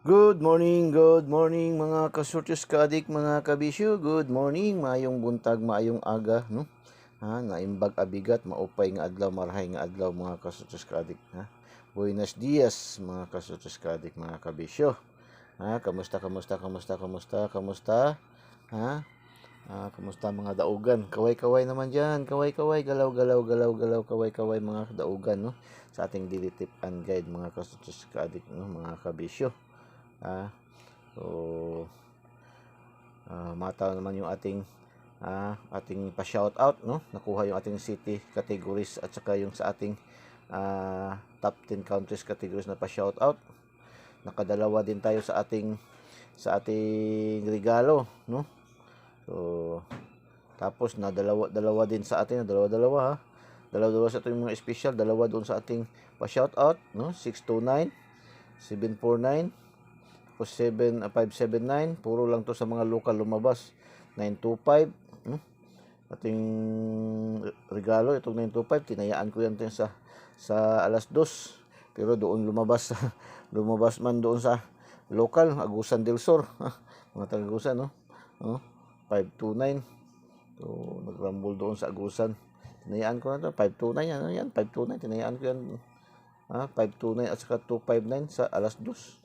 Good morning mga kasurtis kaadik, mga kabisyo. Good morning, maayong buntag, maayong aga, no? Ha, naimbag abigat, maupay nga adlaw, marahay nga adlaw mga kasurtis kaadik, ha. Buenos dias mga kasurtis kaadik, mga kabisyo. Ha, kamusta? Ha? Kamusta mga daugan? Kaway-kaway naman diyan. Kaway-kaway, galaw-galaw, kaway-kaway mga daugan, no? Sa ating daily tip and guide mga kasurtis kaadik, no? Mga kabisyo. Ah, so, mataw naman yung ating pa-shout out, no? Nakuha yung ating city categories at saka yung sa ating top 10 countries categories na pa-shout out. Nakadalawa din tayo sa ating regalo, no? So, tapos na dalawa din sa atin, dalawa-dalawa ha. Dalawa-dalawa sa ating mga special, dalawa doon sa ating pa-shout out, no? 629, 749, tapos 579, puro lang to sa mga local lumabas. 925, ating regalo, itong 925, tinayaan ko yan sa alas 2. Pero doon lumabas, lumabas man doon sa local, Agusan del Sur. Mga taga-Agusan, no? 529. So, nagrumble doon sa Agusan. Tinayaan ko na to, 529, ano yan? 529, tinayaan ko yan. 529 at saka 259 sa alas 2.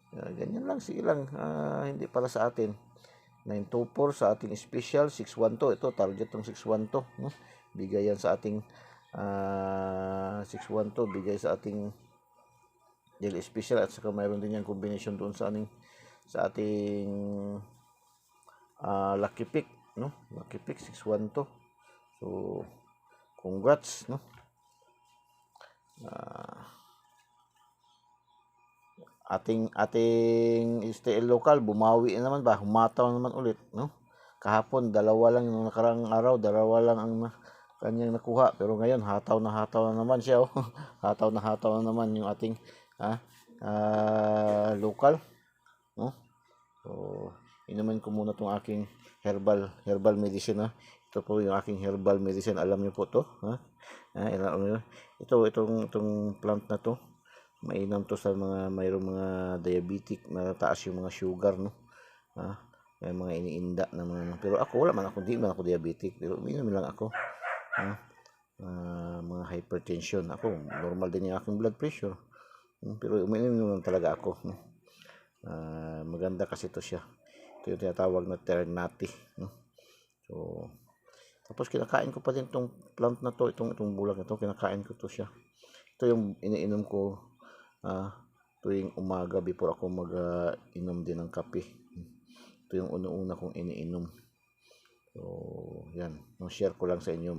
Ganyan lang, sige lang. Hindi para sa atin. 924 sa ating special, 612. Ito, target ng 612. No? Bigay yan sa ating 612. Bigay sa ating daily special. At saka mayroon din yung combination doon sa ating lucky pick. No? Lucky pick, 612. So, congrats. No? Ating STL local bumawi naman ba, humataw naman ulit, no? Kahapon dalawa lang yung nakaraang araw, dalawa lang ang kanyang nakuha, pero ngayon hataw na naman siya, oh. hataw na naman yung ating local, no? So, inumin ko muna tong aking herbal medicine, ha. Ito po yung aking herbal medicine, alam niyo po to, ha? Itong plant na to, mainam to sa mayroong mga diabetic, mataas yung mga sugar, no? May mga iniinda na mga, pero ako wala man ako, hindi man ako diabetic, pero uminom lang ako. Mga hypertension, ako normal din yung aking blood pressure, pero uminom lang talaga ako, no? Maganda kasi to siya. Ito yung tinatawag na Ternati, no? So, tapos kinakain ko pa din itong plant na to, itong bulag na to, kinakain ko to siya. Ito yung iniinom ko tuwing umaga before ako mag-inom din ng kape. Ito yung una-una kong iniinom. So, yan. Share ko lang sa inyo,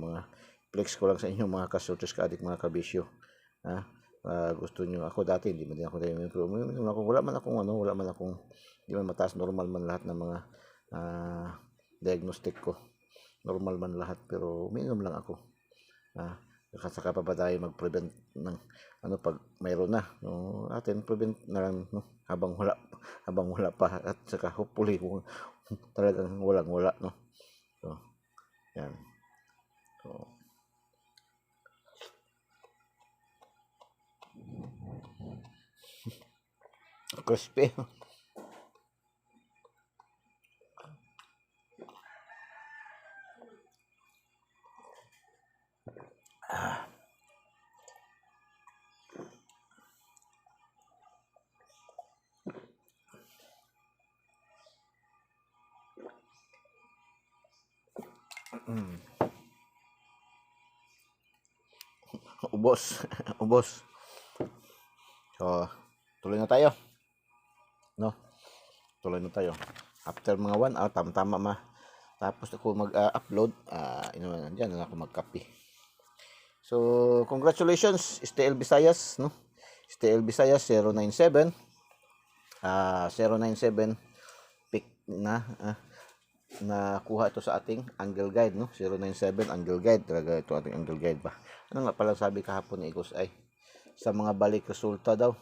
flex ko lang sa inyo mga kasultos kaadik, mga kabisyo. Gusto nyo, ako dati hindi man din ako dahil, pero wala man akong hindi man mataas, normal man lahat ng mga diagnostic ko. Normal man lahat, pero uminom lang ako. Saka pa ba tayo mag-prevent ng pag mayroon na, no? Atin prevent na lang, no? habang wala pa, at saka hopefully kung talagang wala, no? So, yan. So, crispy. Ubos. Ubos. So, tuloy na tayo, no? Tuloy na tayo. After mga 1 hour, tama. Tapos ako mag-upload, diyan na ako magkape. So, congratulations, STL Visayas, no? STL Visayas 097. 097 pick na nakuha ito sa ating angle guide, no? 097 angle guide, talaga ito ating angle guide ba. Ano nga pala sabi kahapon ni Igos ay sa mga balik resulta daw,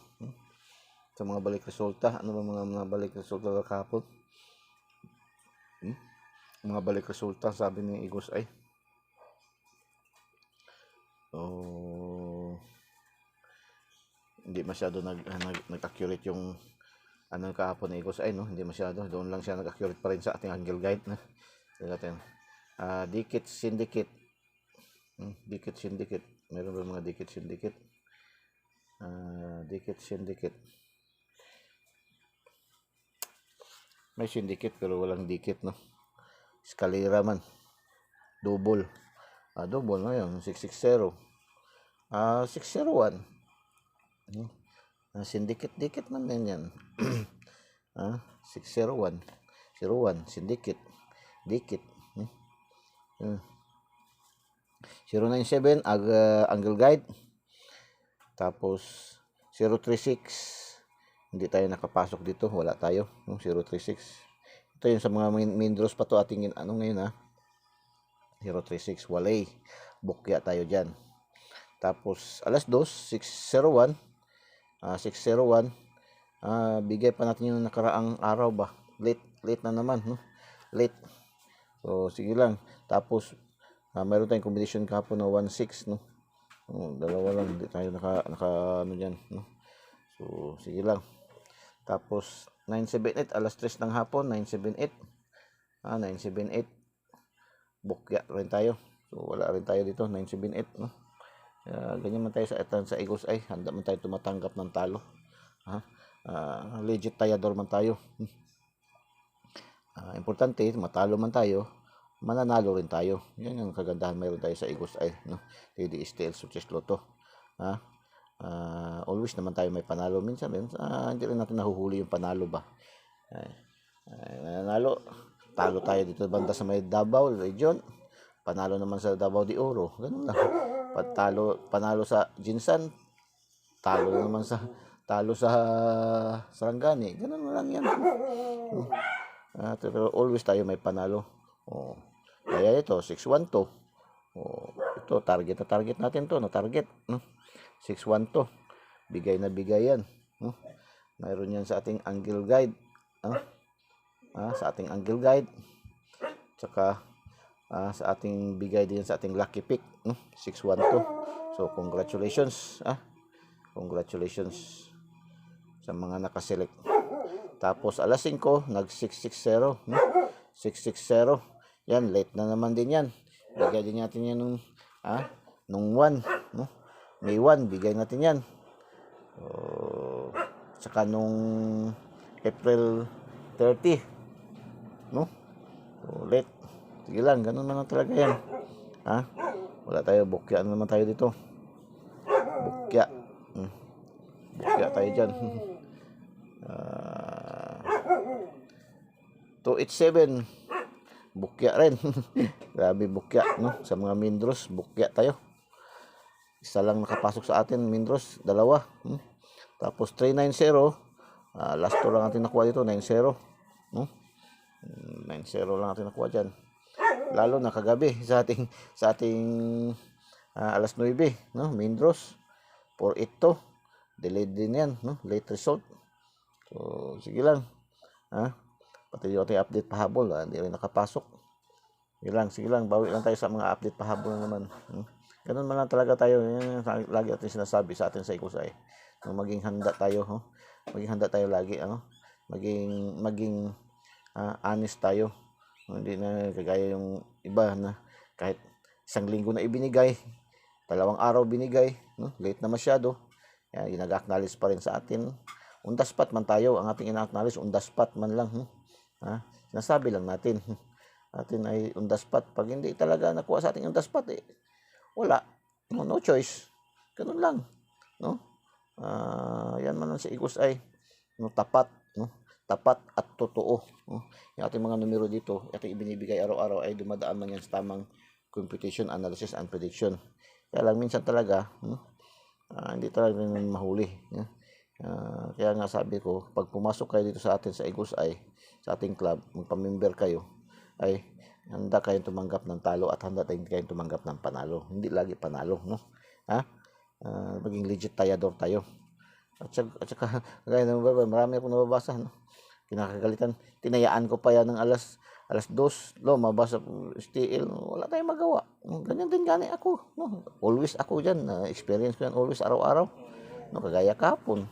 sa mga balik resulta, ano ba mga balik resulta kahapon? Mga balik resulta, sabi ni Igos ay hindi masyado nag-accurate yung ano kahapon ni Igos ay no, hindi masyado. Doon lang siya nag-accurate pa rin sa ating angle guide na. Natin. Dikit syndicate. Dikit syndicate. Meron ba mga dikit syndicate? Dikit syndicate. May syndicate pero walang dikit no. Escalera man. Double. Double na yun. 660. 601. Syndicate man yan. 601. 01. Syndicate. Dikit. 097 angle guide. Tapos 036. Hindi tayo nakapasok dito, wala tayo. 036. Ito yung sa mga main draws pa to ating ngayon 036 walay. Bukya tayo diyan. Tapos alas 2 601. 601. Bigay pa natin yung nakaraang araw ba. Late na naman, no? Late. So sige lang. Tapos mayroon tayong combination kahapon na 16, no? Dalawa lang, hindi tayo naka ano diyan, no? So sige lang. Tapos 978 alas 3 ng hapon, 978. 978. Bukya rin tayo. So wala rin tayo dito, 978, no? Ganyan man tayo sa Igos ay handa man tayo tumatanggap ng talo. Legit tayador man tayo. Importante matalo man tayo, mananalo rin tayo. Yan ang kagandahan mayroon tayo sa Igos ay, no? TDSTL Success Lotto. Always naman tayo may panalo. Minsan hindi rin natin nahuhuli yung panalo ba. Nanalo, talo tayo dito banda sa may Davao region. Panalo naman sa Davao de Oro. Ganun lang. Panalo sa Jinsan, talo sa Sarangani. Ganun lang yan. Pero always tayo may panalo. Kaya ito 612. Ito target natin to, na target, no? 612. Bigay na bigay yan, no? Mayroon yan sa ating angle guide, sa ating angle guide. Tsaka sa ating bigay din sa ating lucky pick, 612. So congratulations, congratulations sa mga nakaselect. Tapos alas 5 nag 660, 660. Yan, late na naman din yan. Bigay din natin yan nung 1, no? May 1 bigay natin yan. Saka nung April 30, no? Late. Sige lang, ganun naman talaga yan. Wala tayo, bukya naman tayo dito. Bukya. Bukya tayo dyan. 287. Bukya rin. Grabe bukya, no? Sa mga mindros, bukya tayo. Isa lang nakapasok sa atin, mindros, dalawa. Tapos 390. Last 2 lang natin nakuha dito, 90. No? 90 lang natin nakuha dyan. Lalo na kagabi sa ating alas 9, no? Main draws 482. Delayed din yan, no? Late result. So sige lang. Pati yung ating update pahabol, hindi rin nakapasok. Sige lang, bawi lang tayo sa mga update pahabol naman. Ganun man lang talaga tayo. Yan lagi natin sinasabi sa atin sa Ikusay. Maging handa tayo, maging handa tayo lagi, maging honest tayo. Hindi na kagaya yung iba na kahit 1 linggo na ibinigay, 2 araw binigay, no? Late na masyado. Yan, ginag-acknowledge pa rin sa atin. On the spot man tayo, ang ating ina-acknowledge on the spot man lang. Sinasabi lang natin. Atin ay on the spot. Pag hindi talaga nakuha sa atin on the spot, wala. No choice. Ganun lang, no? Yan man lang sa Igos ay, no, tapat, no? Tapat at totoo, no? Yung ating mga numero dito, ating ibinibigay araw-araw ay dumadaan man yan sa tamang computation, analysis, and prediction. Kaya lang minsan talaga, hindi talaga mahuli. Kaya nga sabi ko, pag pumasok kayo dito sa atin sa Igos ay, sa ating club, magpamember kayo, ay handa kayong tumanggap ng talo at handa kayong tumanggap ng panalo. Hindi lagi panalo, no? Maging legit tayador tayo. At saka gaya ng marami akong nababasa, no? Kinakagalitan. Tinayaan ko pa yan ng alas 2, mabasa STL, wala tayong magawa. Ganyan din gani ako, no? Always ako dyan, experience ko yan always araw-araw, no? Kagaya kahapon,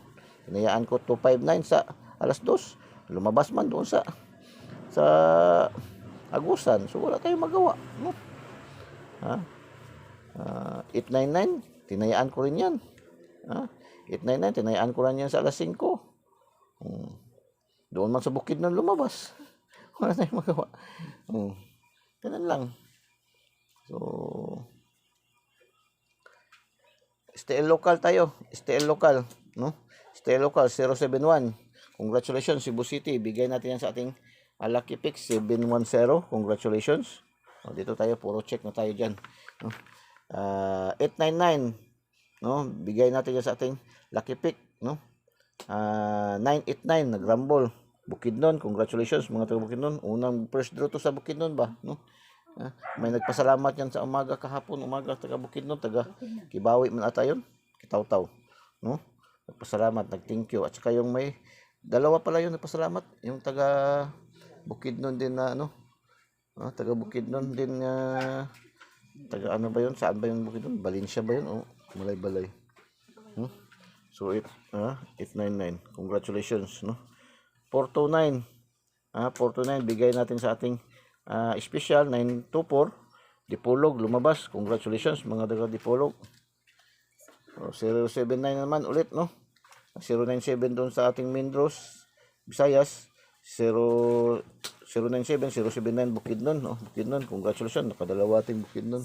tinayaan ko 259 sa alas 2. Lumabas man doon sa Agusan. So wala tayong magawa, no? Ha? 899, tinayaan ko rin yan. Ha? 899, tinayaan ko rin yan sa alas 5. Doon man sa bukid na lumabas. Wala tayong magawa. Ganun lang. So, STL local tayo. STL local, no? STL local 071. Congratulations Cebu City. Bigay natin yan sa ating Lucky Pick 710. Congratulations. Dito tayo, puro check na tayo diyan, no? 899, no? Bigay natin yan sa ating Lucky Pick, no? 989 nagrumble. Bukidnon, congratulations mga taga Bukidnon. Unang first draw to sa Bukidnon ba, no? May nagpasalamat yan sa umaga kahapon, umaga taga Bukidnon, taga Kibawi man ata yun, Kitaw-Taw, no? Nagpasalamat, nag-thank you. At saka yung may dalawa pala yun nagpasalamat, yung taga Bukidnon din na ano, taga Bukidnon din taga ano ba yun? Saan ba yung Bukidnon? Valencia ba yun? Balay-balay. So 899. Congratulations, no? 429. 429 bigay natin sa ating special 924 Dipolog lumabas. Congratulations mga taga Dipolog. 079 naman ulit, no? 097 doon sa ating Mindros Visayas. 097 079 Bukidnon, no? Bukidnon, congratulations, nakadalawa ating Bukidnon.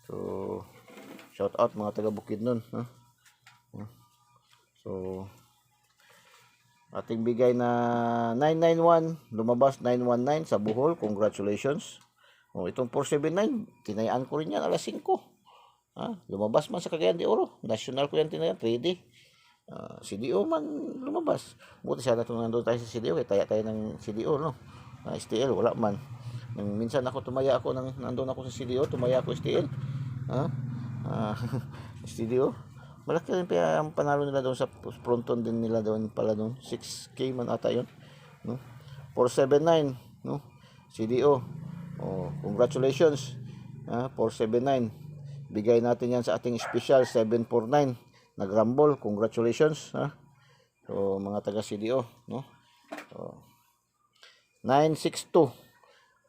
So shout out mga taga Bukidnon, ha? So ating bigay na 991 lumabas 919 sa Bohol, congratulations. Itong 479 tinayaan ko rin yan alas 5. Lumabas man sa Cagayan de Oro, national ko yan tinayaan, 3D. CDO man lumabas. Buti sana itong nandun tayo sa CDO, taya tayo ng CDO, no? STL wala man. Minsan ako tumaya ako nandun ako sa CDO, tumaya ako STL. CDO malaki rin pa ang panalo nila doon sa fronton din nila doon pala doon. 6K man ata yun, no? 479, no? CDO. Congratulations. 479. Bigay natin yan sa ating special 749. Nagrumble. Congratulations, ha? So mga taga CDO, no? 962.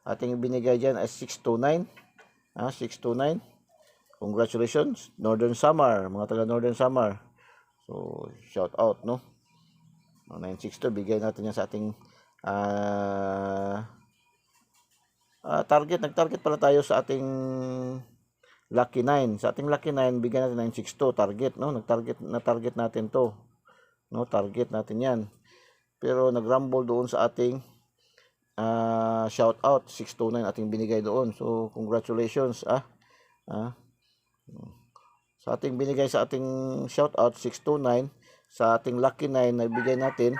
Ating binigay diyan ay 629. 629. Congratulations, Northern Samar, mga taga Northern Samar. So, shout out, no? 962, bigay natin yan sa ating target. Nag-target pala tayo sa ating Lucky 9. Sa ating Lucky 9, bigay natin 962, target, no? Na-target natin to. No, target natin yan. Pero nag-rumble doon sa ating shout out, 629 ating binigay doon. So, congratulations, sa ating binigay sa ating shoutout 629, sa ating lucky 9 na ibigay natin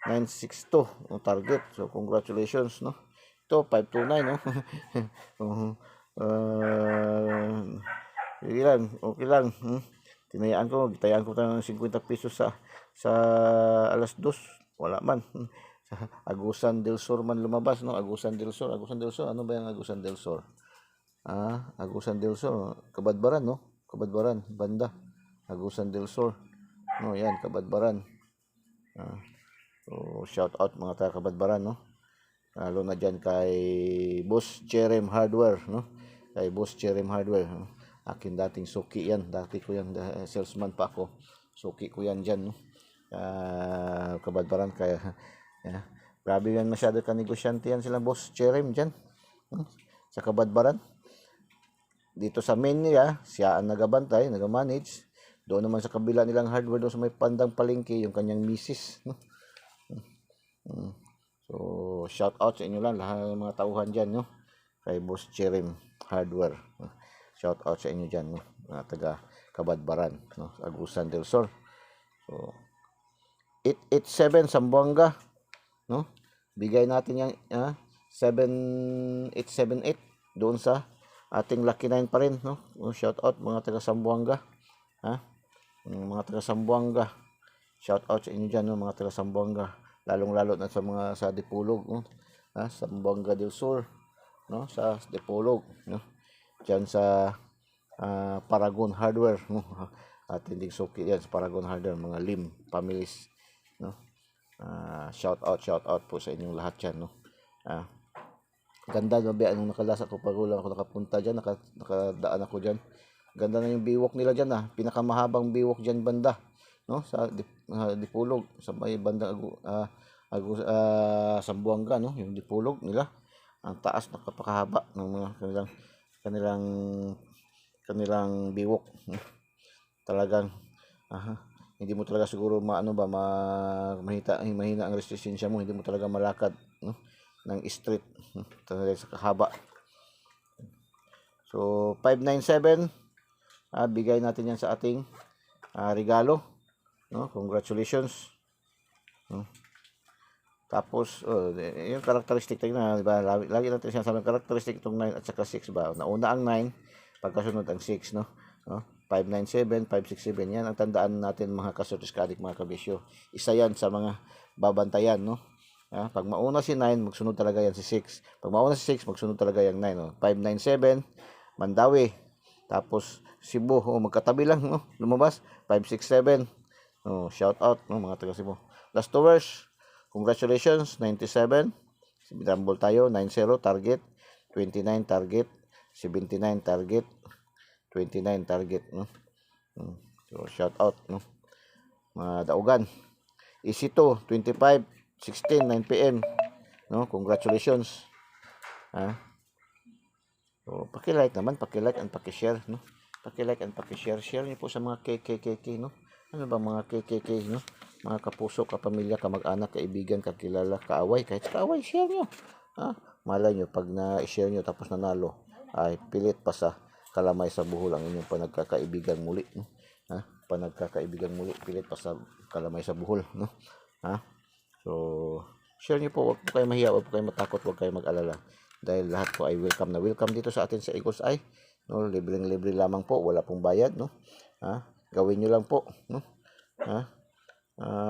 962 ang target. So congratulations, no? Ito 529, no? Okay lang. Tinayaan ko tayo ng 50 pesos sa alas 2. Wala man. Sa Agusan del Sur man lumabas, no? Agusan del Sur, ano ba yung Agusan del Sur? Agusan del Sur, Kabadbaran, no? Kabadbaran, banda. Agusan del Sur. No, yan, Kabadbaran. So, shout out mga taga Kabadbaran, no? Lalo na dyan kay Boss Cherem Hardware, no? Kay Boss Cherem Hardware, no? Akin dating suki yan. Dati ko yan, salesman pa ako. Suki ko yan dyan, no? Kabadbaran, kaya, grabe yan, masyado ka negosyante yan sila Boss Cherem dyan. Sa Kabadbaran. Dito sa main niya, siya ang nagabantay, nagamanage. Doon naman sa kabila nilang hardware, doon sa may pandang palengke, yung kanyang misis, no? So, shout out sa inyo lang, lahat ng mga tauhan dyan, no? Kay Boss Cherem Hardware. Shout out sa inyo dyan, no? Taga Kabadbaran, no? Agusan del Sur. So, 887 Sambuanga, no? Bigay natin yung 7878 doon sa ating Lucky 9 pa rin, no? Shout out mga taga Sambuanga, mga taga Sambuanga. Shout out sa inyo diyan, no? Mga taga Sambuanga, lalong-lalo na sa mga sa Dipolog, no? Sambuanga del Sur, no? Sa Dipolog, no? Diyan sa Paragon Hardware, no? at hindi suki yan sa Paragon Harder, mga Lim families, no. Shout out po sa inyong lahat yan, no. Ganda no ba nung nakalasa ko pagulang ako nakapunta diyan, nakadaan ako diyan. Ganda na yung biwok nila diyan, pinakamahabang biwok diyan banda, no, sa Dipulog, sa may bandang Sambuanga, no, yung Dipulog nila. Ang taas, napakahaba ng mga kanilang biwok. Talagang hindi mo talaga siguro mahina ang resistensya mo, hindi mo talaga malakad, no, ng street, talaga sa kahaba. So 597, bigay natin yan sa ating regalo, no. Congratulations, no. Tapos yung characteristic na, diba, lagi natin sinasabi characteristic itong 9 at saka 6 ba. Nauna ang 9, pagkasunod ang 6, no. 597, 567, yan ang tandaan natin mga kasurtiskadik, mga kabisyo. Isa yan sa mga babantayan, no. Pag mauna si 9, magsunod talaga yan si 6. Pag mauna si 6, magsunod talaga yung 9, no. 597, Mandawi. Tapos Cebu, magkatabi lang, no, lumabas. 567, shout out, no, mga taga Cebu. Last hours, congratulations, 97. Binambol tayo, 90 target, 29 target, 79 target, 29 target, no. So shout out, no, mga daugan. Easy to, 25, 16, 9 PM, no. Congratulations. So paki-like naman, paki-like and paki-share, no. Paki-like and paki-share. Share niyo po sa mga KKK, no. Ano ba mga KKK, no? Mga kapuso, kapamilya, kamag-anak, kaibigan, kakilala, kaaway, kahit kaaway, share nyo. Malay nyo, pag na-share nyo tapos nanalo, ay pilit pa sa kalamay sa buhol ang inyong panagkakaibigan muli, no? Panagkakaibigan muli, pilit pa sa kalamay sa buhol, no? So share nyo po, huwag po kayo mahiya, huwag po kayo matakot, huwag kayo mag-alala, dahil lahat po ay welcome na welcome dito sa atin sa Eagles Eye, no. Libreng-libre lamang po, wala pong bayad, no. Gawin nyo lang po, no.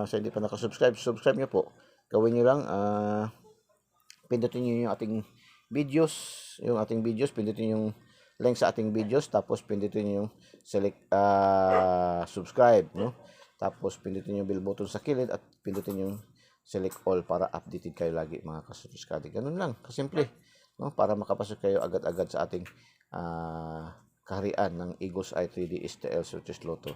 Sa hindi pa nakasubscribe, subscribe nyo po. Gawin nyo lang, pindutin nyo yung ating videos, pindutin yung link sa ating videos, tapos pindutin nyo yung select subscribe, no. Tapos pindutin yung bell button sa kilid at pindutin yung select all para updated kayo lagi, mga kasutuskadi. Ganun lang, kasimple, no, para makapasok kayo agad-agad sa ating kaharian ng Eagles Eye 3D STL Surtis Lotto.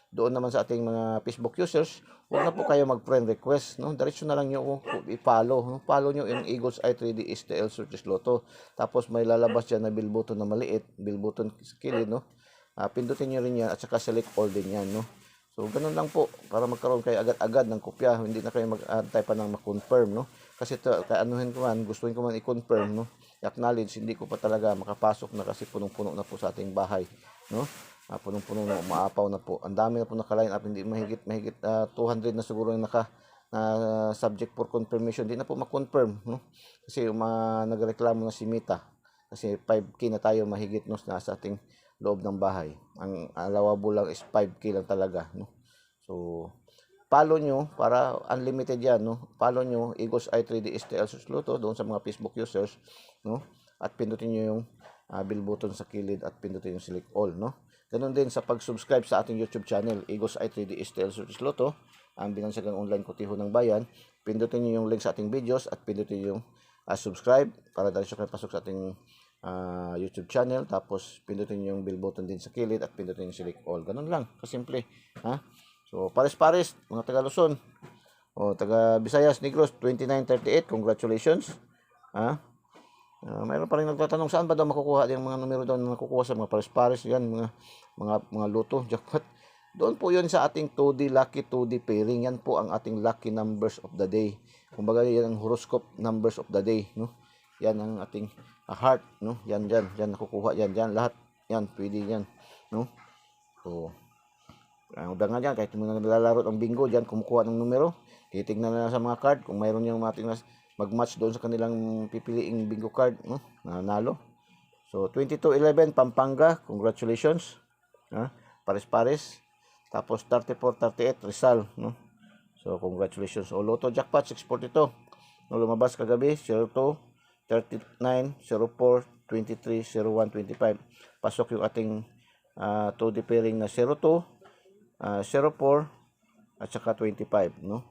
Doon naman sa ating mga Facebook users, huwag na po kayo mag-friend request, no. Diretso na lang nyo i-follow, no? Follow nyo yung Eagles Eye 3D STL Surtis Lotto. Tapos may lalabas dyan na bill button na maliit, bill button kilid, no. Pindutin nyo rin yan at saka select all din yan, no. So ganun lang po, para magkaroon kayo agad-agad ng kopya, hindi na kayo mag-antay pa ng ma-confirm, no. Kasi kaanuhin ko man, gustuin ko man i-confirm, no, i-acknowledge, hindi ko pa talaga makapasok na kasi punong-puno na po sa ating bahay, no. Punong-puno na, umaapaw na po. Ang dami na po naka-line up, hindi mahigit 200 na siguro yung subject for confirmation. Hindi na po ma-confirm, no? Kasi nagreklamo na si Mita. Kasi 5K na tayo mahigit, no, nasa ating loob ng bahay. Ang allowable lang is 5K lang talaga, no? So follow nyo para unlimited yan, no? Follow nyo Eagles Eye 3D STL Lotto doon sa mga Facebook users, no? At pindutin nyo yung bell button sa kilid at pindutin yung select all, no? Ganun din sa pag-subscribe sa ating YouTube channel, Eagles Eye 3D STL Surtis Lotto, ang binansagang online kotiho ng bayan. Pindutin nyo yung link sa ating videos at pindutin yung subscribe para diretso kayo pasok sa ating YouTube channel. Tapos pindutin yung bell button din sa kilid at pindutin yung select all. Ganun lang, kasimple. So pares-pares, mga taga Luzon, taga Visayas, Negros, 2938, congratulations. Mayroon pa rin nagtatanong saan ba daw makukuha yung mga numero daw na nakukuha sa mga pares-pares yan, mga loto, jackpot. Doon po yun sa ating 2D lucky 2D pairing. Yan po ang ating lucky numbers of the day. Kumbaga yan ang horoscope numbers of the day, no. Yan ang ating heart, no. Yan nakukuha yan lahat. Yan pwede yan, no. So ang nga dyan, kahit mga naglalaro ng bingo dyan, kumukuha ng numero, titignan na sa mga card kung mayroon yung mating mag-match doon sa kanilang pipiliing bingo card, no, nanalo. So 2211 Pampanga, congratulations. Pares-pares. Tapos 3438 Rizal, no. So congratulations. Lotto jackpot 642. No, lumabas kagabi 02 39 04 23 01 25. Pasok yung ating 2D pairing na 02 04 at saka 25, no?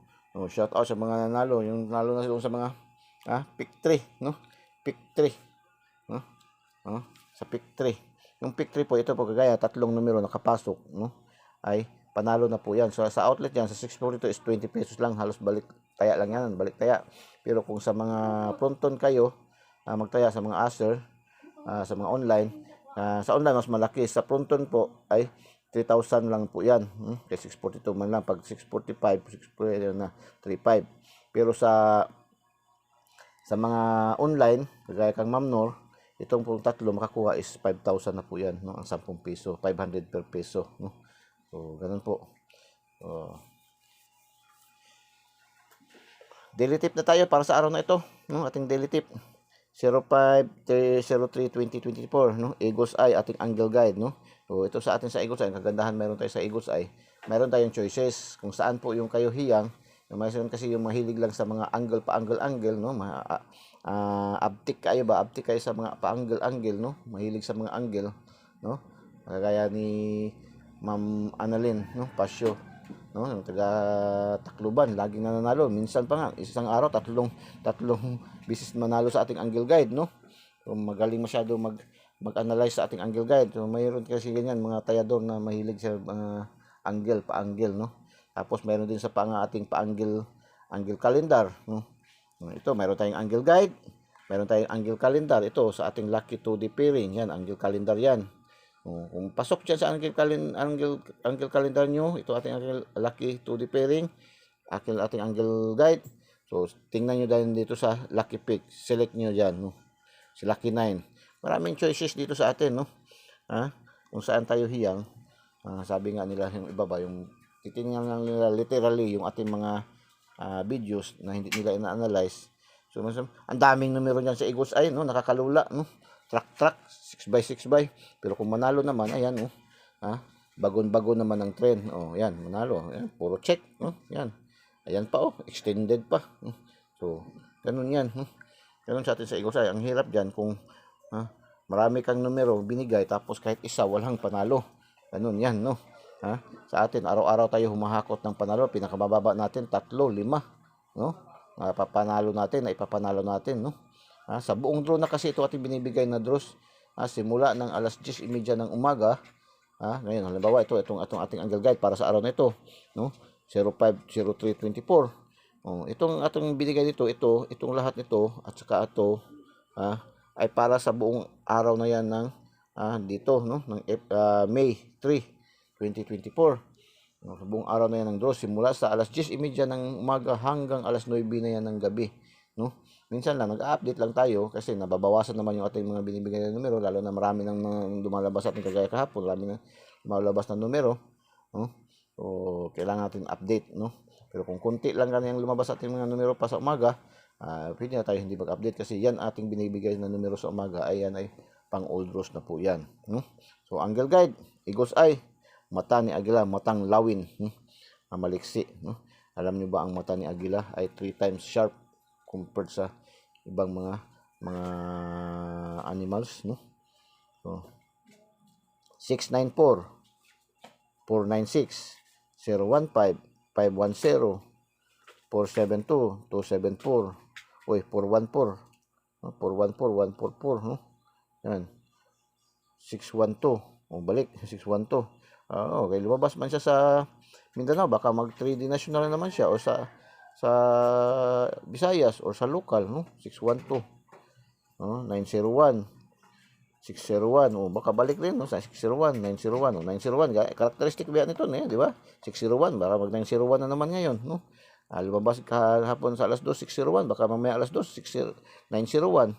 Shout out sa mga nanalo, yung nanalo na doon sa mga pick 3, no? Pick 3, no? Sa pick 3. Yung pick 3 po, ito po kagaya tatlong numero nakapasok, no? Ay panalo na po yan. So sa outlet yan, sa 642 is 20 pesos lang, halos balik taya lang yan, balik taya. Pero kung sa mga fronton kayo, magtaya sa mga Acer, sa mga online, sa online mas malaki. Sa fronton po ay 3,000 lang po yan. Kaya 642 man lang. Pag 645, 640 na 3,500. Pero sa mga online, kagaya kang Ma'am Nor, itong pong tatlo makakuha is 5,000 na po yan, no? Ang 10 peso, 500 per peso, no? So, ganun po. Daily tip na tayo para sa araw na ito, no? Ating daily tip. 05/03/2024, no? Eagle's Eye, ating angle guide, no? So, ito sa atin sa Eagle's Eye, kagandahan meron tayo sa Eagle's Eye. Meron tayong choices kung saan po yung kayo hiyang. Mayroon kasi yung mahilig lang sa mga angle pa angle, no? Abtik kayo ba? Abtik kayo sa mga pa angle, no? Mahilig sa mga angle, no? Kagaya ni Ma'am Annalyn, no? Pasyo, no? Yung taga Tacloban, laging nananalo. Minsan pa nga, isang araw tatlong bisis manalo sa ating angle guide, no? So, magaling masyado mag-analyze sa ating angle guide. So, mayroon kasi ganyan mga tayador na mahilig sa mga pa angle, no? Tapos mayroon din sa ating pa-angle calendar, no? Ito, mayroon tayong angle guide, mayroon tayong angle calendar. Ito sa ating lucky 2D pairing, yan, angle calendar yan. Kung pasok dyan sa angle calendar nyo, ito ating lucky 2D pairing, ating angle guide. So, tingnan nyo dahil dito sa lucky pick, select nyo dyan, no? Si lucky 9. Maraming choices dito sa atin, no? Kung saan tayo hiyang. Sabi nga nila yung iba ba, yung titingnan lang nila literally yung ating mga videos na hindi nila ina-analyze. So, ang daming numero niyan sa Eagle's Eye, no? Nakakalula, no? Track, 6x6x. Pero kung manalo naman, ayan, no? Bagon-bago naman ang trend. Yan, manalo. Ayan, puro check, no? Yan. Ayan pa, extended pa. So, ganun yan, no? Ganun sa atin sa Eagle's Eye. Ang hirap diyan kung marami kang numero binigay tapos kahit isa walang panalo. Ganun yan, no? Sa atin, araw-araw tayo humahakot ng panalo. Pinakamababa natin, 3, 5, no? Ipapanalo natin, no? Sa buong draw na kasi ito ating binibigay na draws. Simula ng alas 10:30 ng umaga. Ngayon, halimbawa, itong ating angle guide para sa araw na ito, no? 05/03/24. Itong ating binigay dito, itong lahat nito, at saka ito, ay para sa buong araw na yan ng dito, no? Ng May 3, 2024. Buong araw na yan ng draw, simula sa alas 10:30 ng umaga hanggang alas 9 na yan ng gabi, no? Minsan lang nag-update lang tayo kasi nababawasan naman yung ating mga binibigay na numero, lalo na marami nang lumalabas at kagaya kahapon, marami nang lumalabas na numero, no? So, kailangan natin update, no? Pero kung konti lang ganyan lumabas ating mga numero pa sa umaga, pwede na tayo hindi mag-update kasi yan ating binibigay na numero sa umaga ay yan ay pang old draws na po yan, no? So, angle guide, Eagle's Eye, mata ni Agila, matang lawin, maliksi, no? Alam niyo ba ang mata ni Agila ay 3 times sharp compared sa ibang mga animals, no? So, 694, 496, 015, 510, 472, 274, 414, 414, 144, no? Yan. 612. Balik, 612. Okay, lumabas man siya sa Mindanao, baka mag 3D national naman siya o sa Visayas or sa local, no? 612. 901. 601. Baka balik rin, no? Sa 601, 901, 901. Characteristic ba nito, no? Di ba? 601, baka mag 901 na naman ngayon, no? Lumabas kahapon sa alas 2, 601, baka mamaya alas 2, 901.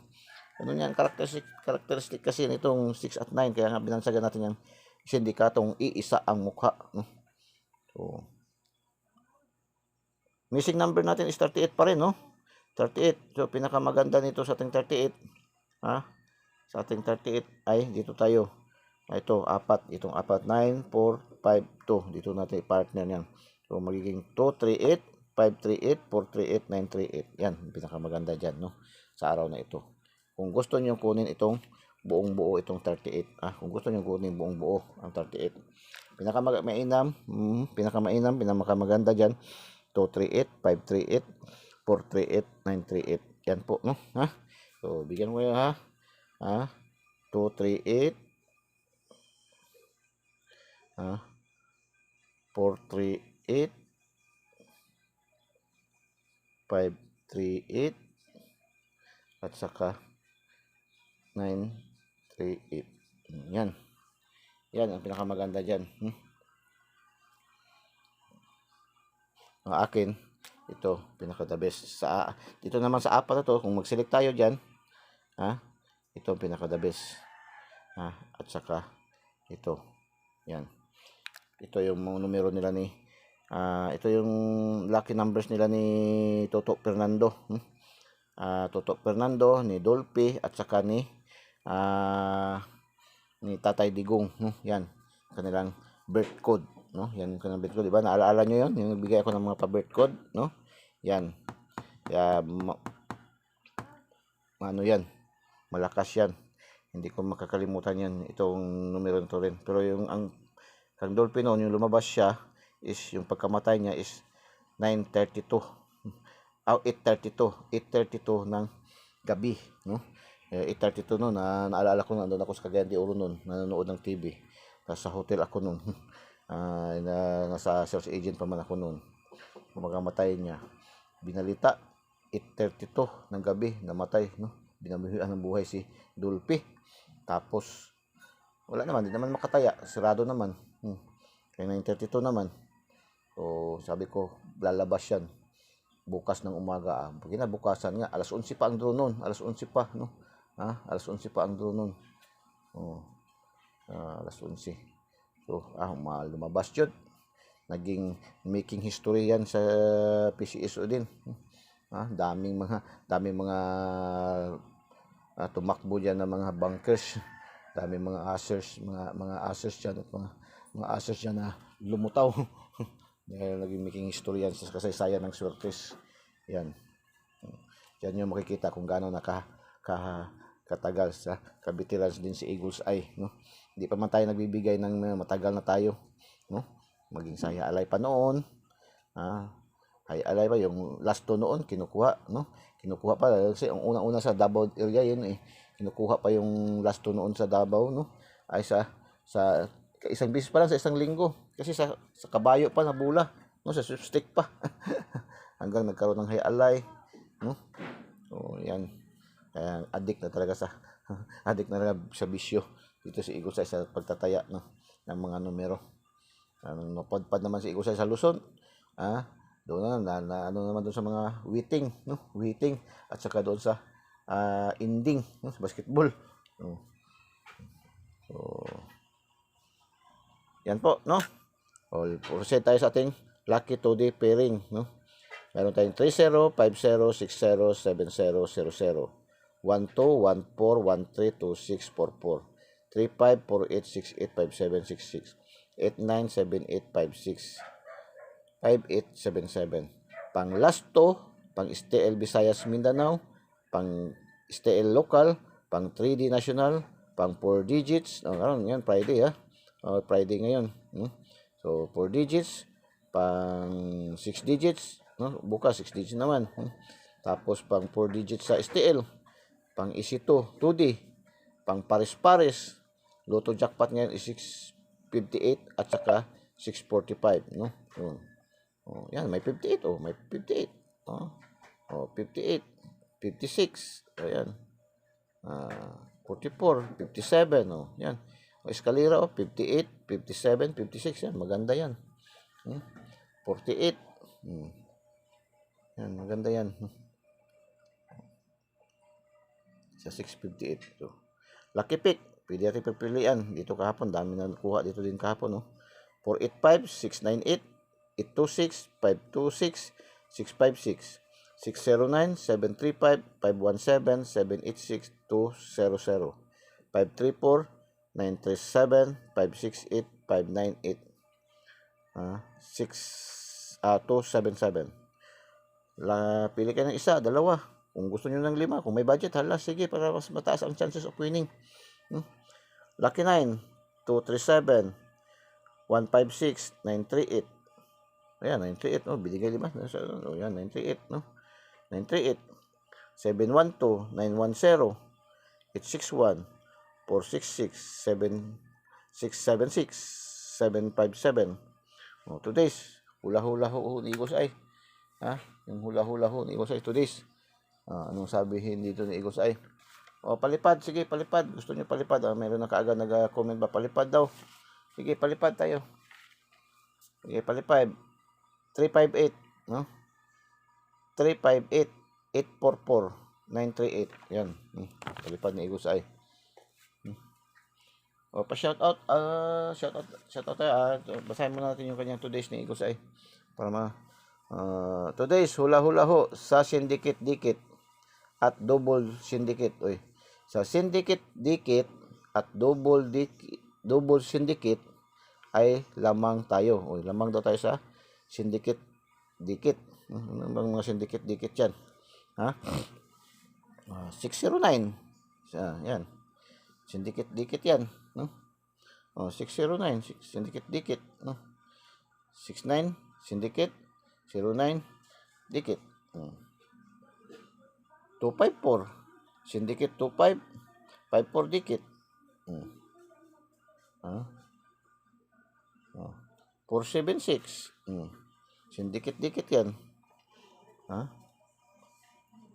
Ano yan, characteristic kasi nitong 6 at 9, kaya nga binansagan natin yung sindikatong iisa ang mukha, no? So, missing number natin is 38 pa rin, no? 38. So, pinakamaganda nito sa ating 38, sa ating 38 ay dito tayo. Ito, 4. Itong 4, 9, 4, 5, 2. Dito natin partner yan. So, magiging 238, 538, 438, 938. Yan, pinakamaganda dyan, no? Sa araw na ito. Kung gusto nyo kunin itong buong buo, itong 38. Kung gusto nyo kunin buong buo, ang 38. Pinakamainam, pinakamaganda diyan 238, 538, 438, 938. Yan po, no? Ha? So, bigyan mo 'yan, ha? Ha? 238, ha? 438, 538, at saka 938. Yan. Yan ang pinakamaganda diyan. Ang akin, ito, pinaka the best. Dito naman sa apat na to, kung mag-select tayo diyan, ha? Ito ang pinaka the best. Ha? At saka ito. Yan. Ito yung mga numero nila ni ito yung lucky numbers nila ni Toto Fernando. Toto Fernando, ni Dolphy, at saka ni Tatay Digong, no? Yan, kanilang birth code, no? Yan kanilang birth code, di ba? Naaalala nyo yun? Yung bigay ako ng mga pa-birth code, no? Yan. Kaya, ano yan? Malakas yan. Hindi ko makakalimutan yan. Itong numero nito rin. Pero yung kang Dolphy noon, yung lumabas siya, is yung pagkamatay niya is 9:32. 8:32 ng gabi, no? 8:32 noon, naalala ko, nandun ako sa Cagayan de Oro noon, nanonood ng TV. Tapos sa hotel ako noon. Nasa sales agent pa man ako noon. Pagkamatay niya, binalita 8:32 ng gabi, namatay, no? Binabuhian ng buhay si Dolphy. Tapos wala naman, di naman makataya, sirado naman. Kaya 9:32 naman. So sabi ko, lalabas yan bukas ng umaga. Kinabukasan nga, alas 11 pa ang drone noon. Alas 11 pa, no? Alas 11 pa ang drone noon. Alas 11. So, lumabas yun. Naging making history yan sa PCSO din. Daming mga tumakbo diyan ng mga bunkers. Daming mga assers, mga assers diyan at mga assers diyan na lumutaw. Dahil naging making history yan sa kasaysayan ng Swertes. Yan. Yan yung makikita kung gaano katagal sa kabitiran din si Eagles Eye, no? Hindi pa man tayo nagbibigay ng matagal na tayo, no? Maging sa Alay pa noon. Alay pa yung last to noon kinukuha, no? Kinukuha pa kasi ang unang-una sa Davao area yun eh. Kinukuha pa yung last to noon sa Davao, no? Ay sa isang bisis pa lang sa isang linggo. Kasi sa kabayo pa nabula, no? Sa sweepstake pa. Hanggang nagkaroon ng Alay, no? So, yan. Kaya addict na talaga sa bisyo dito si Eagles Eye sa pagtataya, no, ng mga numero. Napadpad naman si Eagles Eye sa Luzon. Doon na ano naman doon sa mga Witing, no? Witing at saka doon sa Inding, no? Sa basketball. So yan po, no? Proceed tayo sa ating lucky 2D pairing, no? Meron tayong 30, 50, 60, 70, 00, 12, 14, 13, 26, 44, 35, 48, 68, 57, 66, 89, 78, 56, 5877. Pang last to, pang STL Visayas Mindanao, pang STL local, pang 3D national, pang 4 digits. Yan, Friday, Friday ngayon. So 4 digits, pang 6 digits, no? Bukas 6 digits naman. Tapos pang 4 digits sa STL, pang EC2, 2D, pang pares-pares. Lotto jackpot ngayon is 658 at saka 645, no? Yan, may 58, may 58. 58, 56. Ayan. 44, 57, yan. Eskalera, 58, 57, 56, yan, maganda yan. 48. Yan, maganda yan. Sa 658. So, lucky pick, pwede natin pagpilian. Dito kahapon, dami na nakuha dito din kahapon, no? 485, 698, 826, 526, 656, 609, 735, 517, 786, 200, 534, 937, 568, 598, 277. Pili kayo ng isa, dalawa. Kung gusto nyo ng 5, kung may budget, sige, para mas mataas ang chances of winning. Lucky 9, 237, 156, 938. Ayan, 938, no? Binigay 5. O, yan, 938, no? 938, 712, 910, 861, 466, 7676, 757. O, today's, hula-hula ho ni Igos ay. Ha? Yung hula-hula ho ni Igos ay today's. Anong sabihin dito ni Igos ay? O, palipad. Sige, palipad. Gusto niyo palipad. Meron na kaagad nag-comment ba? Palipad daw. Sige, palipad tayo. Sige, palipad. 358, no? 358, 844, 938. Yan. Palipad ni Igos ay. O, pa-shoutout. Shoutout tayo. Basahin muna natin yung kanyang today's ni Igos ay. Para today's hula-hula ho sa syndicate dikit at double syndicate. Oy. Sa syndicate dikit at double syndicate ay lamang tayo. Oy, lamang daw tayo sa syndicate dikit. Ano bang mga syndicate dikit yan? Ha? 609. Yan. Syndicate dikit yan, no? 609 syndicate dikit, no? 69 syndicate, 09 dikit. 254 syndicate, 25 54 dikit. 476 syndicate dikit yan.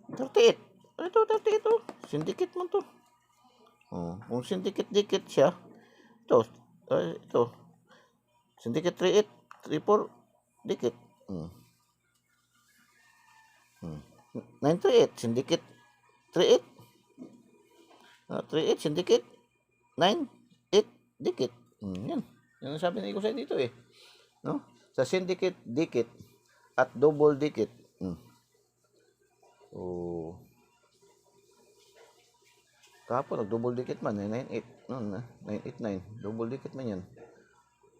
38. Ito 38 oh. Syndicate mo to. Kung syndicate dikit siya, ito syndicate 38 34 dikit. 938 syndicate 38 38 syndicate 98 dikit. Yan ang sabi ni Igos ay dito eh, no? Sa syndicate dikit at double dikit. Kahapon nag-double dikit man, 998, no, 989, double dikit man yan.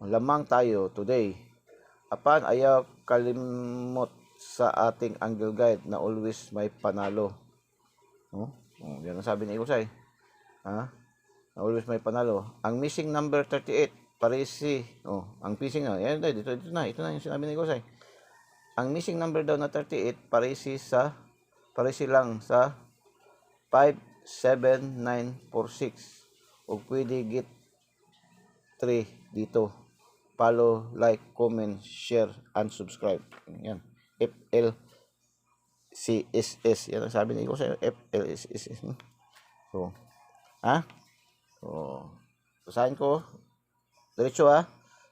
Lamang tayo today. Apan ayaw kalimot sa ating angle guide na always may panalo. Yan ang sabi ni Igosay. Always may panalo. Ang missing number 38, parisi. Ang missing na. Yan, ito na yung sinabi ni Igosay. Ang missing number daw na 38, parisi lang sa 57946. O pwede get 3 dito. Follow, like, comment, share, and subscribe. Yan. FLCSS. Yan ang sabi ni Igosay. FLCSS. So, basahin ko. Diretso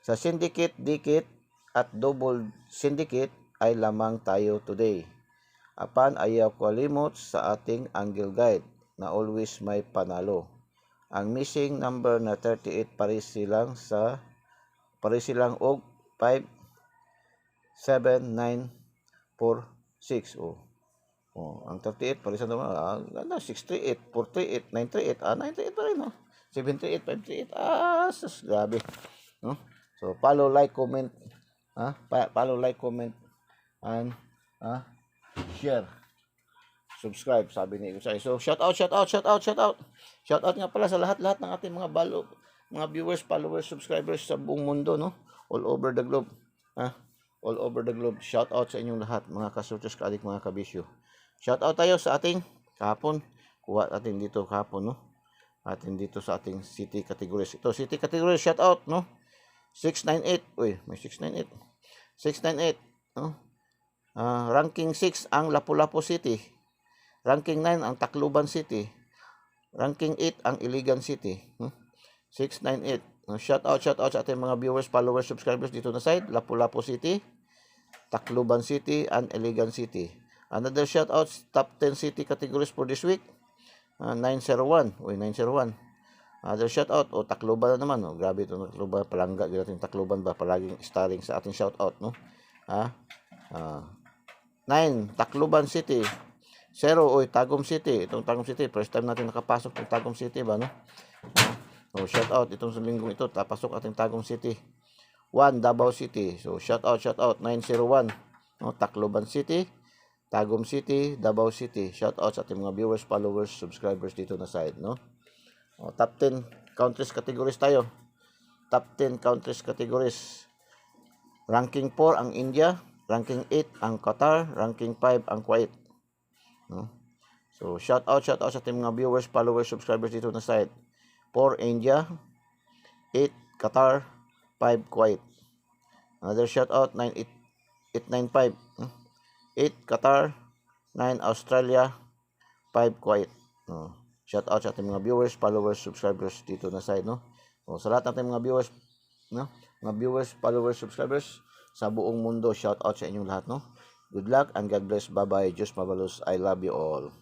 sa syndicate, dikit, at double syndicate ay lamang tayo today. Apan ayaw kalimot sa ating angle guide na always may panalo. Ang missing number na 38 parisi lang og 57946. Ang 38 parisi naman 638, 438, 938. 938 pa rin 738, 538. Sus, grabe. No? So follow, like, comment, follow, like, comment, and share, subscribe, sabi ni Igosay. So shout out nga pala sa lahat ng ating mga viewers, followers, subscribers sa buong mundo, no? All over the globe. All over the globe. Shout out sa inyong lahat, mga kasutos, kaadik, mga kabisyo. Shout out tayo sa ating kahapon. Kuha natin dito kahapon, no? Atin dito sa ating city categories. Ito, city categories, shout out, no? 698. Uy, may 698. 698, no? Ranking 6 ang Lapu-Lapu City. Ranking 9 ang Tacloban City. Ranking 8 ang Iligan City. 698. Shout out sa ating mga viewers, followers, subscribers dito na side. Lapu-Lapu City, Tacloban City, and Iligan City. Another shout out, top 10 city categories for this week. 901. Uy, 901. Other shout out. Tacloban na naman. Grabe ito, Tacloban. Palangga. Ginating Tacloban ba? Palaging starring sa ating shout out, no? 9, Tacloban City. 0, Tagum City. Itong Tagum City, first time natin nakapasok ng Tagum City ba, no? Shout out itong sa linggong ito, tapasok ating Tagum City. 1, Davao City. So shout out 901. Tacloban City, Tagum City, Davao City. Shout out sa ating mga viewers, followers, subscribers dito na side, no? Top 10 countries categories tayo. top 10 countries categories. Ranking 4 ang India, ranking 8 ang Qatar, ranking 5 ang Kuwait. No? So, shout out sa ating mga viewers, followers, subscribers dito na site. 4 India, 8 Qatar, 5 Kuwait. Another shout out 895. 8 Qatar, 9 Australia, 5 Kuwait. No. Shout out sa ating mga viewers, followers, subscribers dito na site, no. So, sa lahat ng ating mga viewers, no, mga viewers, followers, subscribers sa buong mundo, shout out sa inyong lahat, no. Good luck and God bless. Bye-bye. Diyos mabalos. I love you all.